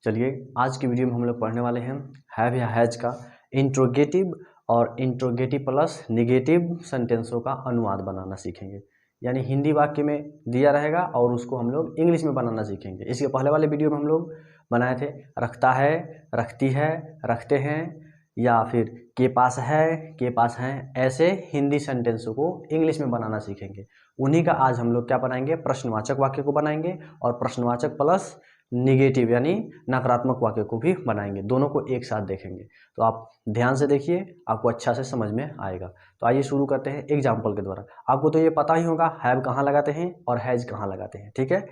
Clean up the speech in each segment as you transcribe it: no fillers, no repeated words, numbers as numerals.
चलिए आज की वीडियो में हम लोग पढ़ने वाले हैं हैव या हैज का इंट्रोगेटिव और इंट्रोगेटिव प्लस निगेटिव सेंटेंसों का अनुवाद बनाना सीखेंगे। यानी हिंदी वाक्य में दिया रहेगा और उसको हम लोग इंग्लिश में बनाना सीखेंगे। इसके पहले वाले वीडियो में हम लोग बनाए थे रखता है, रखती है, रखते हैं या फिर के पास हैं, ऐसे हिंदी सेंटेंसों को इंग्लिश में बनाना सीखेंगे। उन्हीं का आज हम लोग क्या बनाएंगे, प्रश्नवाचक वाक्य को बनाएंगे और प्रश्नवाचक प्लस निगेटिव यानी नकारात्मक वाक्य को भी बनाएंगे। दोनों को एक साथ देखेंगे तो आप ध्यान से देखिए, आपको अच्छा से समझ में आएगा। तो आइए शुरू करते हैं एग्जाम्पल के द्वारा। आपको तो ये पता ही होगा हैव कहाँ लगाते हैं और हैज कहाँ लगाते हैं, ठीक है।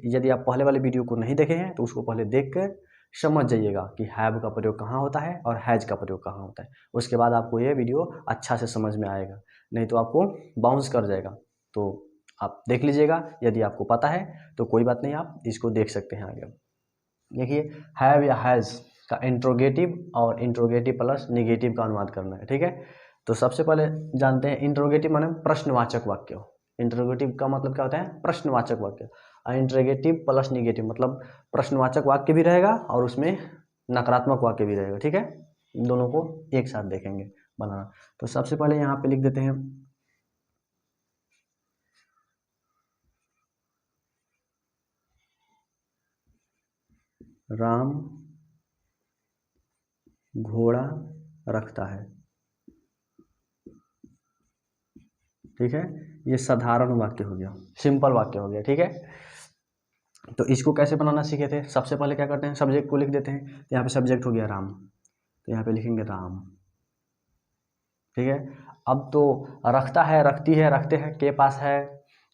यदि आप पहले वाले वीडियो को नहीं देखे हैं तो उसको पहले देख कर समझ जाइएगा कि हैव का प्रयोग कहाँ होता है और हैज का प्रयोग कहाँ होता है। उसके बाद आपको ये वीडियो अच्छा से समझ में आएगा, नहीं तो आपको बाउंस कर जाएगा। तो आप देख लीजिएगा, यदि आपको पता है तो कोई बात नहीं, आप इसको देख सकते हैं आगे। देखिए हैव या हैज का इंट्रोगेटिव और इंट्रोगेटिव प्लस निगेटिव का अनुवाद करना है, ठीक है। तो सबसे पहले जानते हैं इंट्रोगेटिव माने प्रश्नवाचक वाक्य। इंट्रोगेटिव का मतलब क्या होता है, प्रश्नवाचक वाक्य। इंट्रोगेटिव प्लस निगेटिव मतलब प्रश्नवाचक वाक्य भी रहेगा और उसमें नकारात्मक वाक्य भी रहेगा, ठीक है। दोनों को एक साथ देखेंगे बनाना। तो सबसे पहले यहाँ पे लिख देते हैं राम घोड़ा रखता है, ठीक है। ये साधारण वाक्य हो गया, सिंपल वाक्य हो गया, ठीक है। तो इसको कैसे बनाना सीखे थे, सबसे पहले क्या करते हैं, सब्जेक्ट को लिख देते हैं। तो यहाँ पे सब्जेक्ट हो गया राम, तो यहाँ पे लिखेंगे राम, ठीक है। अब तो रखता है, रखती है, रखते हैं, के पास है,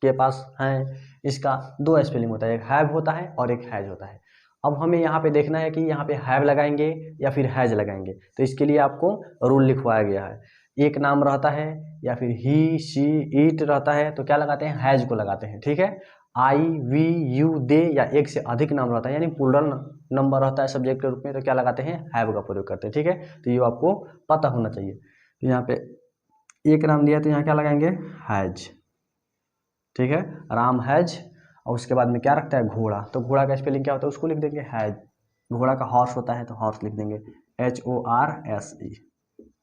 के पास हैं, इसका दो स्पेलिंग होता है, एक हैव होता है और एक हैज होता है। अब हमें यहाँ पे देखना है कि यहाँ पे हैव लगाएंगे या फिर हैज लगाएंगे। तो इसके लिए आपको रूल लिखवाया गया है। एक नाम रहता है या फिर ही, शी, इट रहता है तो क्या लगाते हैं, हैज को लगाते हैं, ठीक है। आई, वी, यू, दे या एक से अधिक नाम रहता है यानी प्लूरल नंबर रहता है सब्जेक्ट के रूप में, तो क्या लगाते हैं, हैव का प्रयोग करते हैं, ठीक है। तो ये आपको पता होना चाहिए। तो यहाँ पे एक नाम दिया तो यहाँ क्या लगाएंगे, हैज, ठीक है। राम हैज, और उसके बाद में क्या रखता है, घोड़ा। तो घोड़ा का स्पेलिंग क्या होता है, उसको लिख देंगे हैज। घोड़ा का हॉर्स होता है तो हॉर्स लिख देंगे HORSE।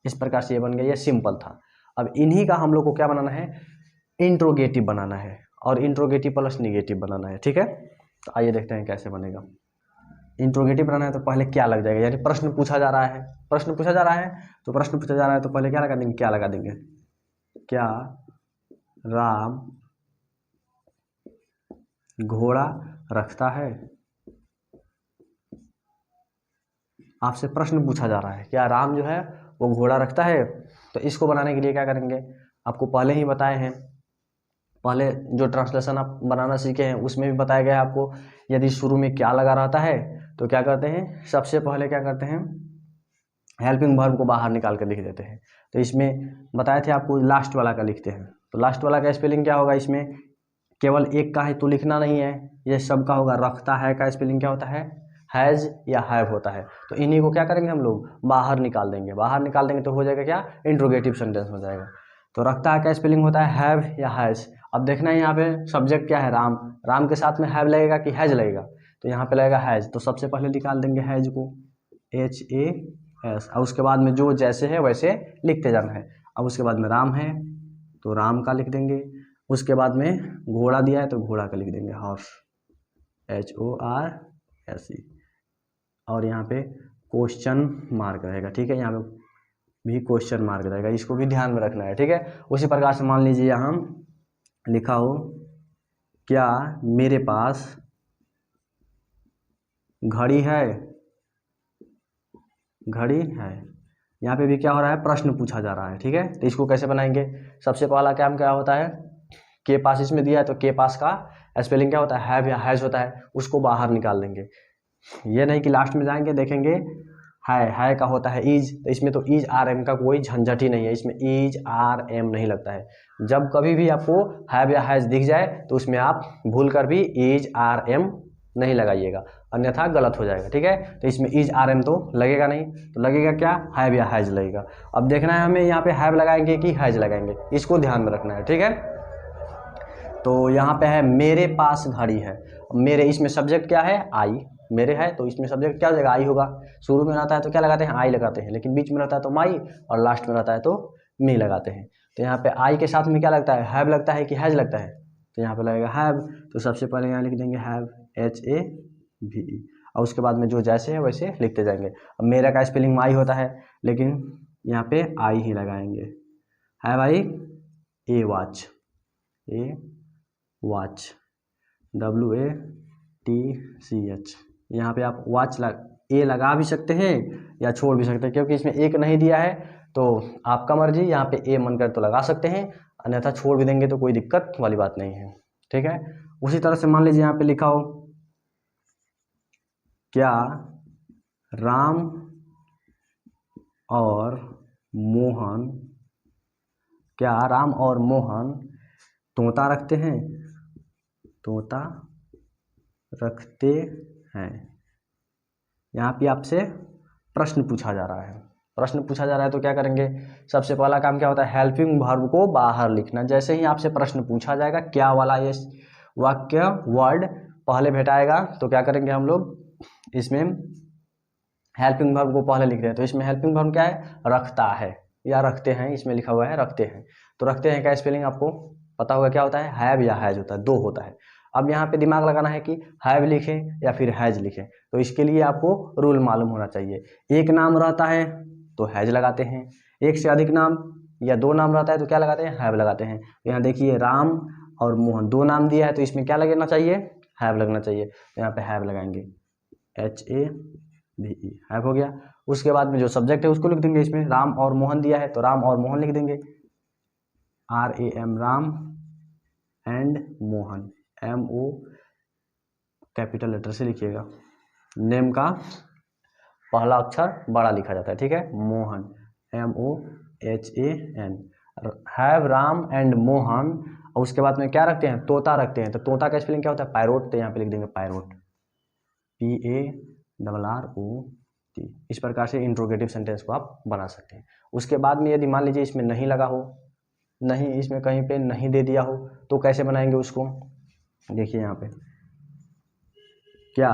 इस प्रकार से ये बन गया, ये सिंपल था। अब इन्हीं का हम लोग को क्या बनाना है, इंट्रोगेटिव बनाना है और इंट्रोगेटिव प्लस निगेटिव बनाना है, ठीक है। तो आइए देखते हैं कैसे बनेगा। इंट्रोगेटिव बनाना है तो पहले क्या लग जाएगा, यानी प्रश्न पूछा जा रहा है, प्रश्न पूछा जा रहा है तो प्रश्न पूछा जा रहा है तो पहले क्या लगा देंगे, क्या लगा देंगे, क्या राम घोड़ा रखता है। आपसे प्रश्न पूछा जा रहा है क्या राम जो है वो घोड़ा रखता है। तो इसको बनाने के लिए क्या करेंगे, आपको पहले ही बताए हैं, पहले जो ट्रांसलेशन आप बनाना सीखे हैं उसमें भी बताया गया है आपको। यदि शुरू में क्या लगा रहता है तो क्या करते हैं, सबसे पहले क्या करते हैं, हेल्पिंग वर्ब को बाहर निकाल कर लिख देते हैं। तो इसमें बताए थे आपको लास्ट वाला का लिखते हैं। तो लास्ट वाला का स्पेलिंग क्या होगा, इसमें केवल एक का है तो लिखना नहीं है, ये सबका होगा। रखता है का स्पेलिंग क्या होता है, हैज या हैव होता है। तो इन्हीं को क्या करेंगे हम लोग, बाहर निकाल देंगे। बाहर निकाल देंगे तो हो जाएगा क्या, इंट्रोगेटिव सेंटेंस हो जाएगा। तो रखता है का स्पेलिंग होता है हैव या हैज। अब देखना है यहाँ पे सब्जेक्ट क्या है, राम। राम के साथ में हैव लगेगा कि हैज लगेगा, तो यहाँ पे लगेगा हैज। तो सबसे पहले निकाल देंगे हैज को, HAS, और उसके बाद में जो जैसे है वैसे लिखते जाना है। अब उसके बाद में राम है तो राम का लिख देंगे। उसके बाद में घोड़ा दिया है तो घोड़ा का लिख देंगे, हॉर्स, HORSE। और यहाँ पे क्वेश्चन मार्क रहेगा, ठीक है। यहाँ पे भी क्वेश्चन मार्क रहेगा, इसको भी ध्यान में रखना है, ठीक है। उसी प्रकार से मान लीजिए यहाँ लिखा हो क्या मेरे पास घड़ी है, घड़ी है। यहाँ पे भी क्या हो रहा है, प्रश्न पूछा जा रहा है, ठीक है। तो इसको कैसे बनाएंगे, सबसे पहला काम क्या होता है, के पास इसमें दिया है तो के पास का स्पेलिंग क्या होता है, हैव या हैज होता है, उसको बाहर निकाल देंगे। ये नहीं कि लास्ट में जाएंगे देखेंगे है का होता है इज, तो इसमें तो इज आर एम का कोई झंझट ही नहीं है, इसमें इज आर एम नहीं लगता है। जब कभी भी आपको हैव या हैज दिख जाए तो उसमें आप भूल कर भी इज आर एम नहीं लगाइएगा, अन्यथा गलत हो जाएगा, ठीक है। तो इसमें इज आर एम तो लगेगा नहीं, तो लगेगा क्या, हैव या हैज लगेगा। अब देखना है हमें यहाँ पे हैव लगाएंगे कि हैज लगाएंगे, इसको ध्यान में रखना है, ठीक है। तो यहाँ पे है मेरे पास घड़ी है, मेरे, इसमें सब्जेक्ट क्या है, आई, मेरे है, तो इसमें सब्जेक्ट क्या हो जाएगा, आई होगा। शुरू में रहता है तो क्या लगाते हैं, आई लगाते हैं, लेकिन बीच में रहता है तो माई, और लास्ट में रहता है तो मी लगाते हैं। तो यहाँ पे आई के साथ में क्या लगता है, हैव लगता है कि हैज लगता है, तो यहाँ पे लगेगा हैव। तो सबसे पहले यहाँ लिख देंगे हैव, HAVE, और उसके बाद में जो जैसे है वैसे लिखते जाएंगे। अब मेरा का स्पेलिंग माई होता है, लेकिन यहाँ पे आई ही लगाएंगे। Have I A watch, WATCH। यहाँ पे आप वॉच ए लगा भी सकते हैं या छोड़ भी सकते हैं, क्योंकि इसमें एक नहीं दिया है, तो आपका मर्जी, यहाँ पे ए मन कर तो लगा सकते हैं, अन्यथा छोड़ भी देंगे तो कोई दिक्कत वाली बात नहीं है, ठीक है। उसी तरह से मान लीजिए यहाँ पे लिखा हो, क्या राम और मोहन तोता रखते हैं, यहाँ पे आपसे प्रश्न पूछा जा रहा है। तो क्या करेंगे, सबसे पहला काम क्या होता है, हेल्पिंग वर्ब को बाहर लिखना। जैसे ही आपसे प्रश्न पूछा जाएगा, क्या वाला ये वाक्य वर्ड पहले भेटाएगा, तो क्या करेंगे हम लोग, इसमें हेल्पिंग वर्ब को पहले लिख रहे हैं। तो इसमें हेल्पिंग वर्ब क्या है, रखता है या रखते हैं, इसमें लिखा हुआ है रखते हैं। तो रखते हैं का स्पेलिंग आपको पता होगा क्या होता है, हैव या हैज होता है, दो होता है। अब यहाँ पे दिमाग लगाना है कि हैव लिखें या फिर हैज लिखें, तो इसके लिए आपको रूल मालूम होना चाहिए। एक नाम रहता है तो हैज लगाते हैं, एक से अधिक नाम या दो नाम रहता है तो क्या लगाते हैं, हैव लगाते हैं। यहाँ देखिए राम और मोहन दो नाम दिया है, तो इसमें क्या लगना चाहिए, हैव लगना चाहिए। तो यहाँ पे हैव लगाएंगे, HAVE, हैव हो गया। उसके बाद में जो सब्जेक्ट है उसको लिख देंगे, इसमें राम और मोहन दिया है तो राम और मोहन लिख देंगे, RAM Ram and Mohan, MO capital letter से लिखिएगा। नेम का पहला अक्षर बड़ा लिखा जाता है, ठीक है, Mohan MOHAN। Have Ram and Mohan, और उसके बाद में क्या रखते हैं, तोता रखते हैं। तो तोता का स्पेलिंग क्या होता है, पैरोट, तो यहाँ पे लिख देंगे पैरोट, PARROT। इस प्रकार से इंट्रोगेटिव सेंटेंस को आप बना सकते हैं। उसके बाद में यदि मान लीजिए इसमें नहीं लगा हो, नहीं, इसमें कहीं पे नहीं दे दिया हो, तो कैसे बनाएंगे उसको, देखिए यहाँ पे, क्या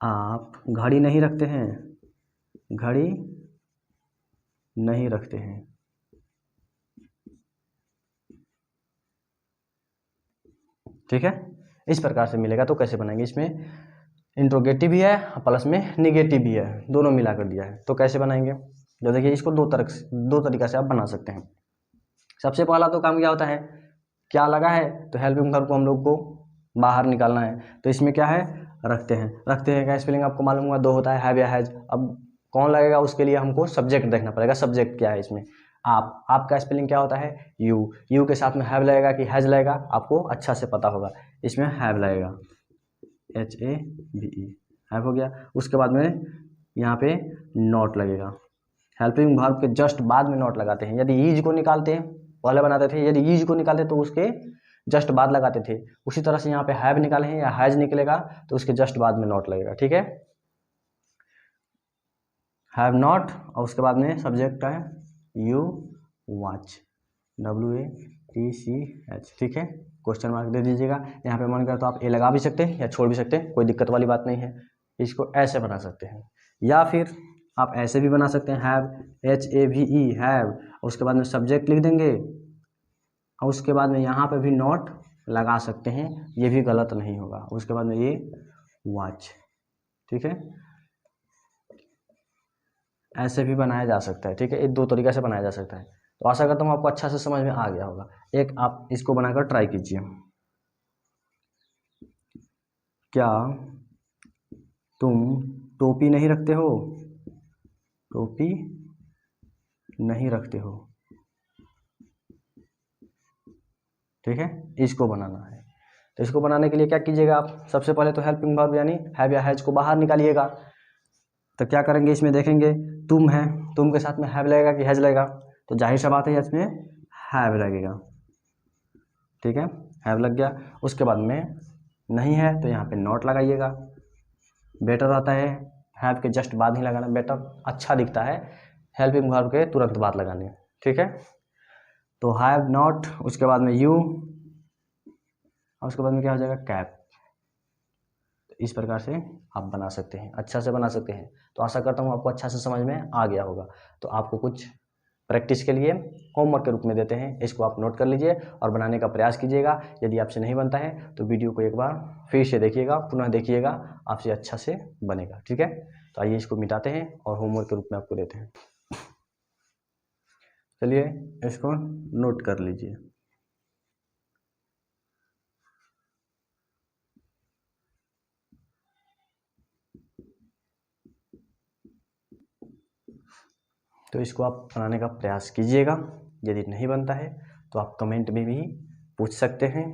आप घड़ी नहीं रखते हैं, घड़ी नहीं रखते हैं, ठीक है, इस प्रकार से मिलेगा। तो कैसे बनाएंगे, इसमें इंट्रोगेटिव भी है प्लस में निगेटिव भी है, दोनों मिला कर दिया है। तो कैसे बनाएंगे, जो देखिए इसको दो तरीका से आप बना सकते हैं। सबसे पहला तो काम क्या होता है, क्या लगा है तो हेल्पिंग वर्ब को हम लोग को बाहर निकालना है। तो इसमें क्या है, रखते हैं। रखते हैं का स्पेलिंग आपको मालूम होगा, दो होता है, हैव या हैज। अब कौन लगेगा, उसके लिए हमको सब्जेक्ट देखना पड़ेगा। सब्जेक्ट क्या है इसमें, आपका स्पेलिंग क्या होता है, यू के साथ में हैव लगेगा कि हैज लगेगा, आपको अच्छा से पता होगा। इसमें हैव लगेगा, HAVE, हैव हो गया। उसके बाद में यहाँ पे नॉट लगेगा, हेल्पिंग वर्ब के जस्ट बाद में नॉट लगाते हैं। यदि ईज को निकालते हैं, पहले बनाते थे, यदि ईज को निकालते तो उसके जस्ट बाद लगाते थे। उसी तरह से यहाँ पे हैव निकाले हैं या हैज निकलेगा तो उसके जस्ट बाद में नॉट लगेगा, ठीक है, हैव नॉट। और उसके बाद में सब्जेक्ट है यू वॉच, WATCH, ठीक है, क्वेश्चन मार्क दे दीजिएगा। यहाँ पे मन कर तो आप ए लगा भी सकते हैं या छोड़ भी सकते हैं, कोई दिक्कत वाली बात नहीं है। इसको ऐसे बना सकते हैं, या फिर आप ऐसे भी बना सकते हैं, हैव, HAVE, हैव, उसके बाद में सब्जेक्ट लिख देंगे, और उसके बाद में यहाँ पे भी नॉट लगा सकते हैं, ये भी गलत नहीं होगा। उसके बाद में ये वॉच, ठीक है, ऐसे भी बनाया जा सकता है, ठीक है, ये दो तरीके से बनाया जा सकता है। तो आशा करता हूँ आपको अच्छा से समझ में आ गया होगा। एक आप इसको बनाकर ट्राई कीजिए, क्या तुम टोपी नहीं रखते हो, टोपी नहीं रखते हो, ठीक है, इसको बनाना है। तो इसको बनाने के लिए क्या कीजिएगा आप, सबसे पहले तो हेल्पिंग वर्ब यानी हैव या हैज को बाहर निकालिएगा। तो क्या करेंगे, इसमें देखेंगे तुम है, तुम के साथ में हैव लगेगा कि हैज लगेगा, तो जाहिर सा बात है इसमें हैव लगेगा, ठीक है, हैव लग गया। उसके बाद में नहीं है तो यहाँ पे नॉट लगाइएगा। बेटर रहता है हैव के जस्ट बाद ही लगाना, बेटर अच्छा दिखता है हेल्पिंग वर्ब के तुरंत बाद लगाने, ठीक है। तो हैव नॉट, उसके बाद में यू, और उसके बाद में क्या हो जाएगा, कैप। इस प्रकार से आप बना सकते हैं, अच्छा से बना सकते हैं। तो आशा करता हूँ आपको अच्छा से समझ में आ गया होगा। तो आपको कुछ प्रैक्टिस के लिए होमवर्क के रूप में देते हैं, इसको आप नोट कर लीजिए और बनाने का प्रयास कीजिएगा। यदि आपसे नहीं बनता है तो वीडियो को एक बार फिर से देखिएगा, पुनः देखिएगा, आपसे अच्छा से बनेगा। ठीक है, तो आइए इसको मिटाते हैं और होमवर्क के रूप में आपको देते हैं। चलिए इसको नोट कर लीजिए। तो इसको आप बनाने का प्रयास कीजिएगा। यदि नहीं बनता है तो आप कमेंट में भी पूछ सकते हैं।